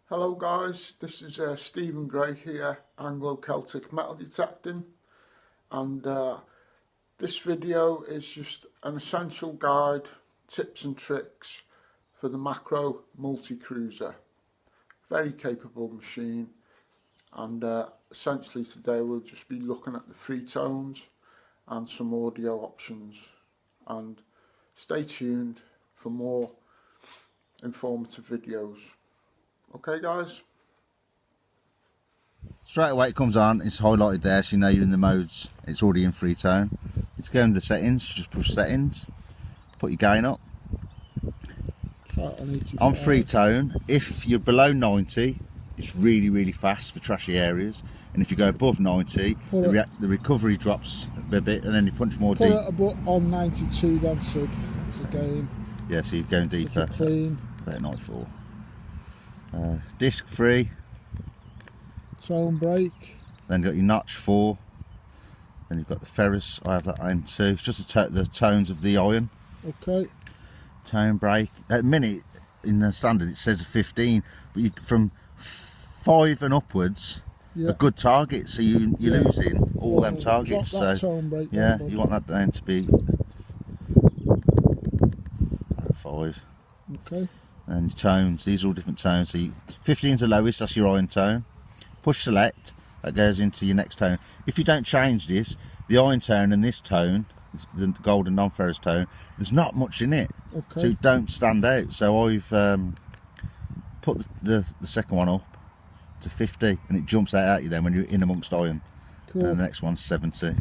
Hello guys, this is Stephen Gray here, Anglo-Celtic metal detecting, and this video is just an essential guide, tips and tricks for the macro multi-cruiser. Very capable machine, and essentially today we'll just be looking at the free tones and some audio options, and stay tuned for more informative videos. Okay guys. Straight away it comes on, it's highlighted there so you know you're in the modes, it's already in free tone. It's going to the settings, just push settings, put your gain up. On free tone, if you're below 90, it's really fast for trashy areas, and if you go above 90, the recovery drops a bit and then you punch more deep. Put it on 92 then, Sid, again. Yeah, so you're going deeper. Clean. About 94. Disc free, tone break, then you've got your notch 4, then you've got the ferrous, I have that iron too. It's just the tones of the iron. Okay. Tone break, at the minute in the standard it says a 15, but from 5 and upwards a good target, so you're losing all them targets. So tone break yeah, you want that down to be 5. Okay. And tones, these are all different tones. So 15 is the lowest, that's your iron tone. Push select, that goes into your next tone. If you don't change this, the iron tone and this tone, the gold and non-ferrous tone, there's not much in it. Okay. So it don't stand out. So I've put the second one up to 50 and it jumps out at you then when you're in amongst iron. Cool. And the next one's 70.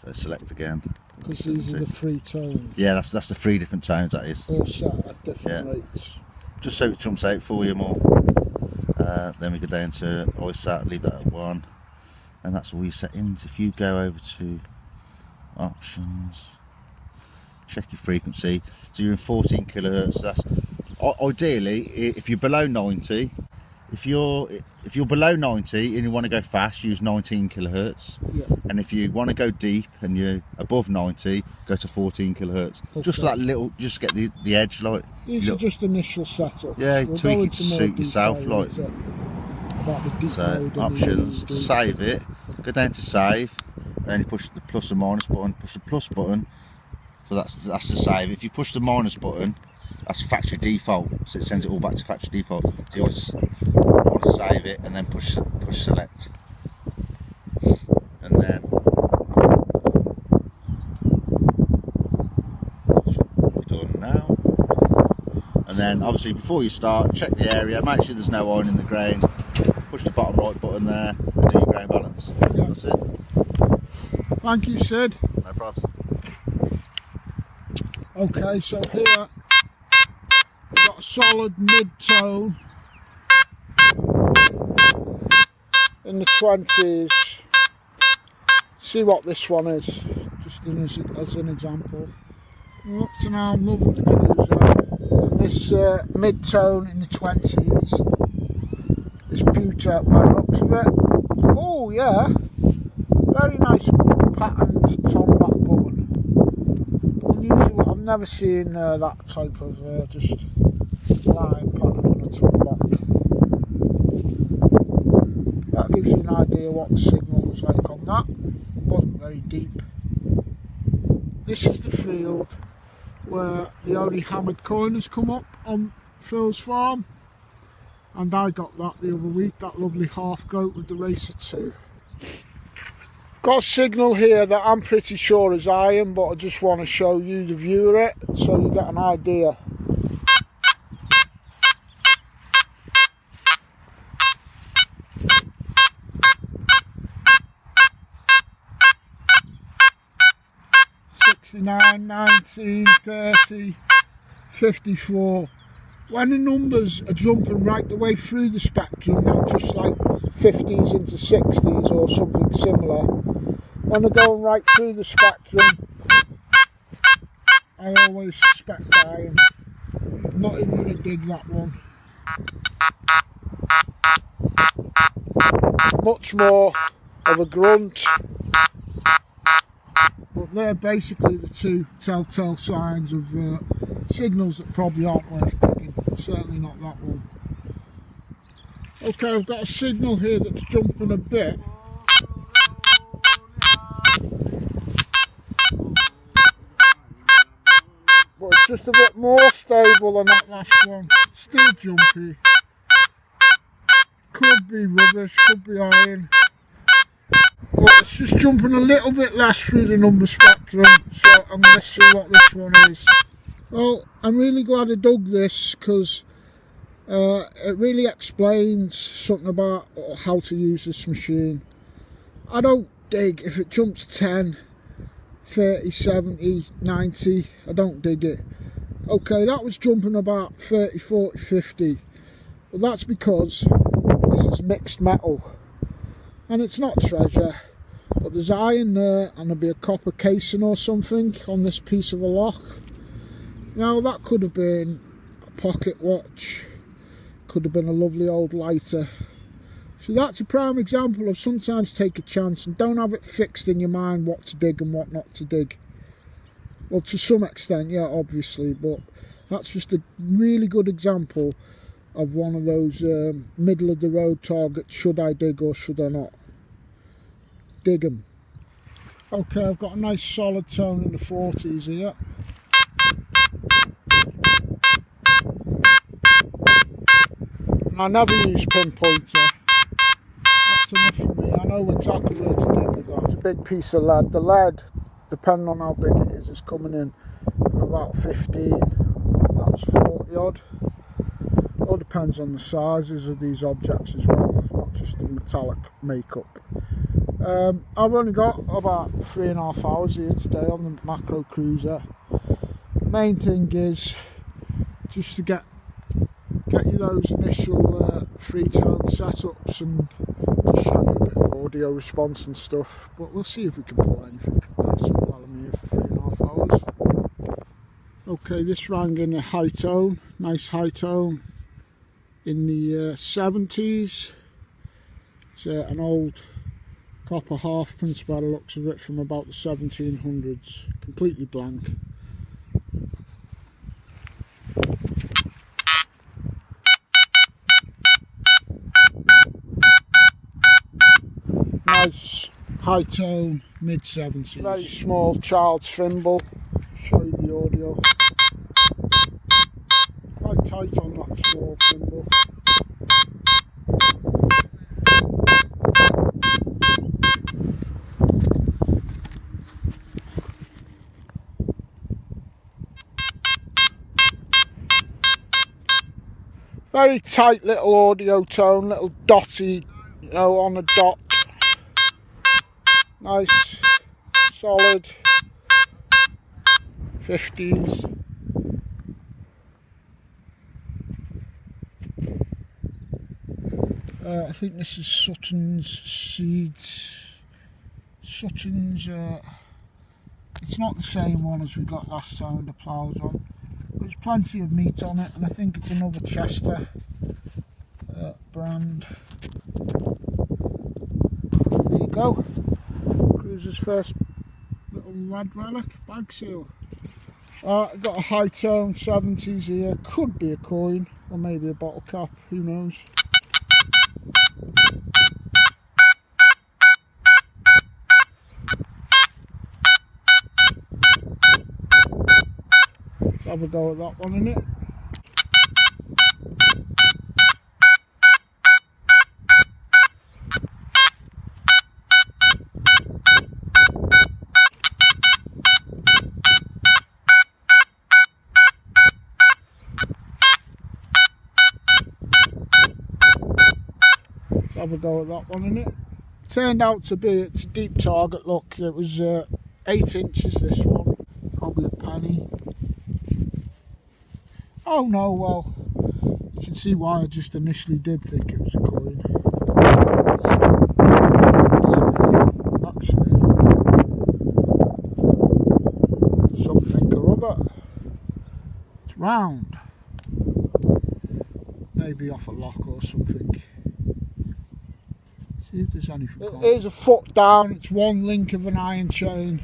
So select again. Because these are the free tones. Yeah, that's the 3 different tones, that is. All set at different rates. Just so it jumps out for you more. Then we go down to ISAT, leave that at 1. And that's all your settings. If you go over to options, check your frequency. So you're in 14 kilohertz. That's ideally, if you're below 90, if you're below 90 and you want to go fast, use 19 kilohertz. Yeah. And if you want to go deep and you're above 90, go to 14 kilohertz. Okay. Just for that little, just get the edge, like. These are just initial setups. Yeah, tweak it to suit yourself, like. So options, to save it, go down to save, and then you push the plus and minus button. Push the plus button, for that's to save. If you push the minus button, that's factory default, so it sends it all back to factory default. So you want to save it and then push select, and then should be done now. And then obviously before you start, check the area, make sure there's no iron in the grain. Push the bottom right button there and do your grain balance. Yeah. That's it. Thank you, Sid. No problems. Okay, so here we've got a solid mid-tone in the 20s. See what this one is, just as an example. Up to now I'm loving the cruiser. And this mid-tone in the 20s, this pewter by the looks of it. Oh yeah, very nice patterned tom back button. Unusual, I've never seen that type of just line pattern on a tom back. That gives you an idea what the signal was like on that. It wasn't very deep. This is the field where the only hammered coin has come up on Phil's farm, and I got that the other week, that lovely half goat with the racer 2. Got a signal here that I'm pretty sure is iron, but I just want to show you the view of it so you get an idea. $69, $19, $30, $54. When the numbers are jumping right the way through the spectrum, not just like 50s into 60s or something similar, when they're going right through the spectrum, I always suspect iron. I'm not even going to dig that one. Much more of a grunt. But they're basically the 2 telltale signs of signals that probably aren't worth digging. Certainly not that one. Okay, I've got a signal here that's jumping a bit. But it's just a bit more stable than that last one. Still jumpy. Could be rubbish, could be iron. But it's just jumping a little bit less through the number spectrum. So I'm going to see what this one is. Well, I'm really glad I dug this because it really explains something about how to use this machine. I don't dig if it jumps 10, 30, 70, 90, I don't dig it. Okay, that was jumping about 30, 40, 50. Well, that's because this is mixed metal. And it's not treasure, but there's iron there and there'll be a copper casing or something on this piece of a lock. Now that could have been a pocket watch, could have been a lovely old lighter. So that's a prime example of sometimes take a chance and don't have it fixed in your mind what to dig and what not to dig. Well, to some extent, yeah, obviously, but that's just a really good example of one of those middle of the road targets. Should I dig or should I not? Dig 'em. Okay, I've got a nice solid tone in the 40s here. I never use pinpointer. That's enough for me. I know exactly where to dig with that. It's a big piece of lead. The lead, depending on how big it is coming in about 15. That's 40 odd. All depends on the sizes of these objects as well, not just the metallic makeup. I've only got about 3.5 hours here today on the macro cruiser. Main thing is just to get you those initial three-tone setups and just show you a bit of audio response and stuff, but we'll see if we can pull anything nice up while I'm here for 3.5 hours. Okay, this rang in a high tone, nice high tone in the 70s. It's an old copper halfpence by the looks of it from about the 1700s, completely blank. Nice high tone, mid 70s. Very small child's thimble. Show you the audio. Quite tight on that small thimble. Very tight little audio tone, little dotty, you know, on a dot. Nice, solid 50s. I think this is Sutton's seeds. Sutton's, it's not the same one as we got last time with the ploughs on. There's plenty of meat on it, and I think it's another Chester brand. There you go. Cruiser's first little lead relic, bag seal. I've got a high tone 70s here, could be a coin or maybe a bottle cap, who knows. Let's have a go at that one, innit? Have a go at that one, innit? Turned out to be, it's a deep target, look, it was 8 inches this one, probably a penny. Oh no, well, you can see why I just initially did think it was a coin. Actually, something or other. It's round. Maybe off a lock or something. See if there's anything. Here's a foot down, it's one link of an iron chain.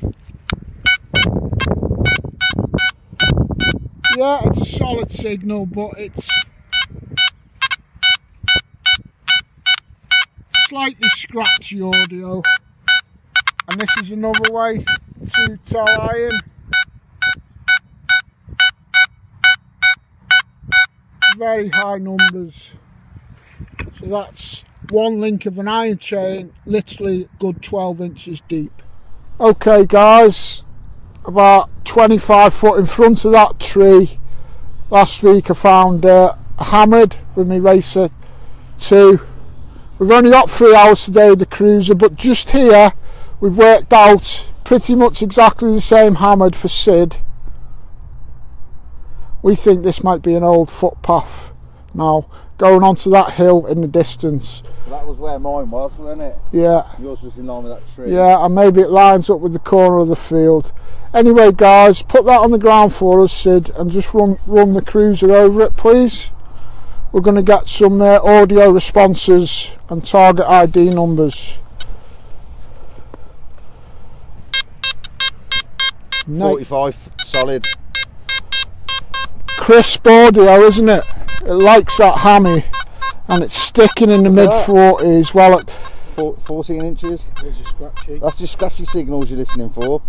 Yeah, it's a solid signal, but it's slightly scratchy audio, and this is another way to tell iron. Very high numbers. So that's one link of an iron chain, literally a good 12 inches deep. Okay guys, about 25 foot in front of that tree, last week I found hammered with my Racer 2. We've only got 3 hours today with the cruiser, but just here we've worked out pretty much exactly the same hammered for Sid. We think this might be an old footpath now, going onto that hill in the distance. That was where mine was, wasn't it? Yeah. Yours was in line with that tree. Yeah, and maybe it lines up with the corner of the field. Anyway guys, put that on the ground for us, Sid, and just run the cruiser over it, please. We're going to get some audio responses and target ID numbers. 45 solid. Crisp audio, isn't it? It likes that hammy, and it's sticking in the mid 40s. Well, 14 inches. That's just scratchy signals you're listening for.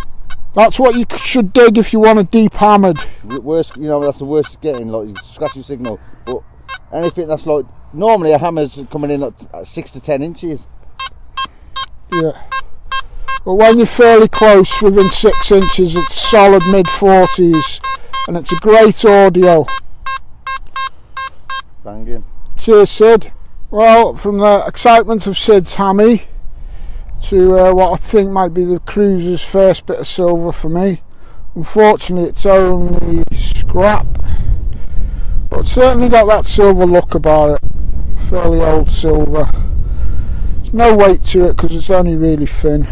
That's what you should dig if you want a deep hammered. Worst, you know, that's the worst it's getting, like scratchy signal. But anything that's like, normally a hammer's coming in at 6 to 10 inches. Yeah. But when you're fairly close, within 6 inches, it's solid mid 40s, and it's a great audio. Banging. Cheers, Sid. Well, from the excitement of Sid's hammy to what I think might be the cruiser's first bit of silver for me. Unfortunately, it's only scrap, but it's certainly got that silver look about it. Fairly old silver. There's no weight to it because it's only really thin.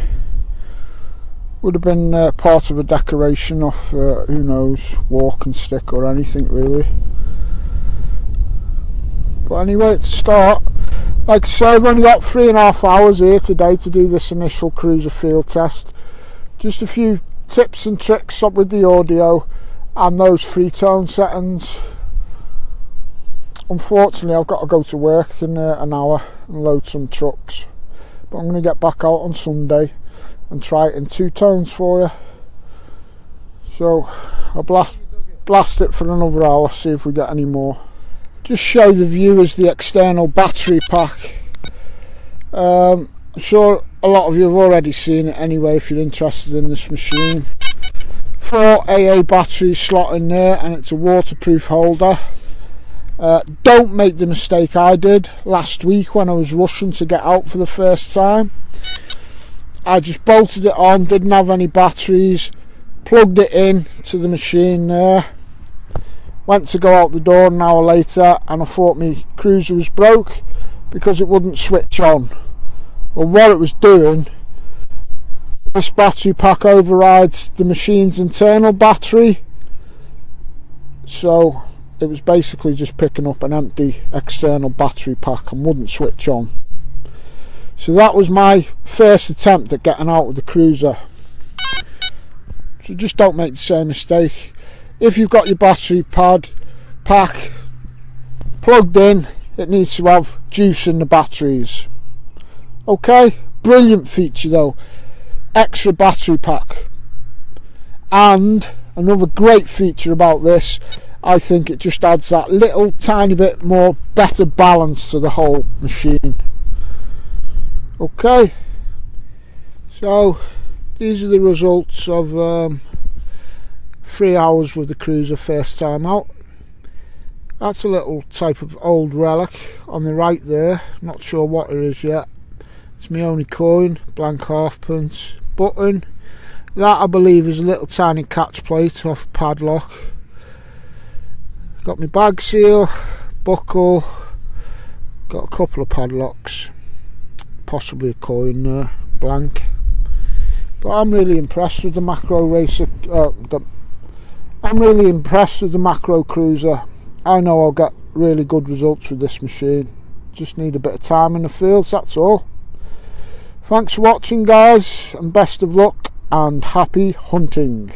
Would have been part of a decoration off, who knows, walking stick or anything really. But anyway, it's a start. Like I say, I've only got 3.5 hours here today to do this initial cruiser field test. Just a few tips and tricks up with the audio and those free-tone settings. Unfortunately, I've got to go to work in an hour and load some trucks. But I'm going to get back out on Sunday and try it in 2 tones for you. So I'll blast it for another hour, see if we get any more. Just show the viewers the external battery pack. I'm sure a lot of you have already seen it anyway if you're interested in this machine. 4 AA batteries slot in there, and it's a waterproof holder. Don't make the mistake I did last week when I was rushing to get out for the first time. I just bolted it on, didn't have any batteries, plugged it in to the machine there, went to go out the door an hour later, and I thought my cruiser was broke because it wouldn't switch on. Well, what it was doing, this battery pack overrides the machine's internal battery, so it was basically just picking up an empty external battery pack and wouldn't switch on. So that was my first attempt at getting out of the cruiser. So just don't make the same mistake. If you've got your battery pack plugged in, it needs to have juice in the batteries. Okay, brilliant feature though. Extra battery pack. And another great feature about this, I think it just adds that little tiny bit more better balance to the whole machine. Okay, so these are the results of 3 hours with the cruiser first time out. That's a little type of old relic on the right there, not sure what it is yet. It's my only coin, blank halfpence. Button, that I believe is a little tiny catch plate off a padlock. Got my bag seal, buckle, got a couple of padlocks, possibly a coin there, blank. But I'm really impressed with the macro racer. I'm really impressed with the macro cruiser. I know I'll get really good results with this machine. Just need a bit of time in the fields, that's all. Thanks for watching guys, and best of luck and happy hunting.